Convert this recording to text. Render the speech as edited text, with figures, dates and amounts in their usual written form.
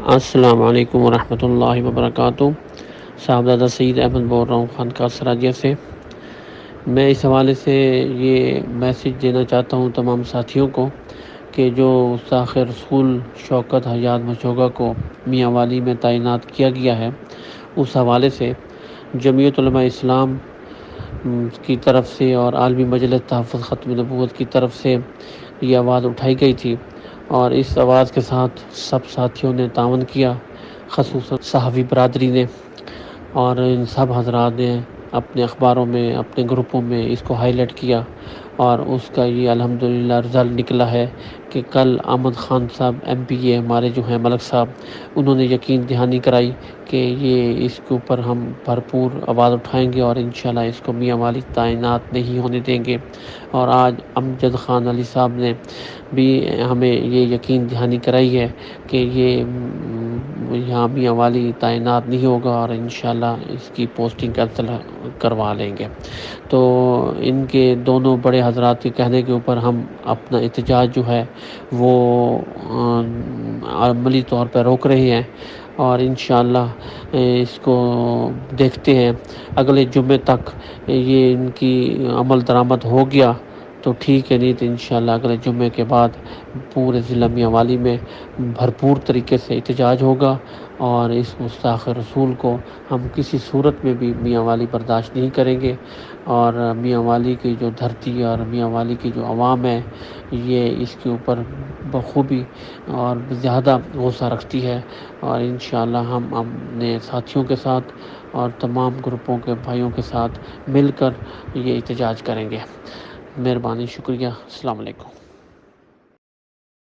السلام علیکم ورحمۃ اللہ وبرکاتہ۔ صاحبزادہ سعید احمد بول رہا ہوں خانقاہ سراجیہ سے۔ میں اس حوالے سے یہ میسیج دینا چاہتا ہوں تمام ساتھیوں کو کہ جو ساخر رسول شوکت حیات مشوگہ کو میاں والی میں تعینات کیا گیا ہے، اس حوالے سے جمعیت علماء اسلام کی طرف سے اور عالمی مجلس تحفظ ختم نبوت کی طرف سے یہ آواز اٹھائی گئی تھی، اور اس آواز کے ساتھ سب ساتھیوں نے تعاون کیا، خصوصاً صحافی برادری نے، اور ان سب حضرات نے اپنے اخباروں میں، اپنے گروپوں میں اس کو ہائی لائٹ کیا، اور اس کا یہ الحمدللہ رزلٹ نکلا ہے کہ کل احمد خان صاحب ایم پی اے ہمارے جو ہیں ملک صاحب، انہوں نے یقین دہانی کرائی کہ یہ اس کے اوپر ہم بھرپور آواز اٹھائیں گے اور انشاءاللہ اس کو میاں والی تعینات نہیں ہونے دیں گے۔ اور آج امجد خان علی صاحب نے بھی ہمیں یہ یقین دہانی کرائی ہے کہ یہ یہاں میاں والی تعینات نہیں ہوگا، اور انشاءاللہ اس کی پوسٹنگ کینسل کروا لیں گے۔ تو ان کے دونوں بڑے حضرات کے کہنے کے اوپر ہم اپنا احتجاج جو ہے وہ عملی طور پر روک رہے ہیں، اور انشاءاللہ اس کو دیکھتے ہیں اگلے جمعے تک یہ ان کی عمل درآمد ہو گیا تو ٹھیک ہے، نہیں تو انشاءاللہ اگلے جمعے کے بعد پورے ضلع میاں والی میں بھرپور طریقے سے احتجاج ہوگا، اور اس مستاخ رسول کو ہم کسی صورت میں بھی میاں والی برداشت نہیں کریں گے۔ اور میاں والی کی جو دھرتی اور میاں والی کی جو عوام ہے، یہ اس کے اوپر بخوبی اور زیادہ غصہ رکھتی ہے، اور انشاءاللہ ہم اپنے ساتھیوں کے ساتھ اور تمام گروپوں کے بھائیوں کے ساتھ مل کر یہ احتجاج کریں گے۔ مہربانی، شکریہ، السلام علیکم۔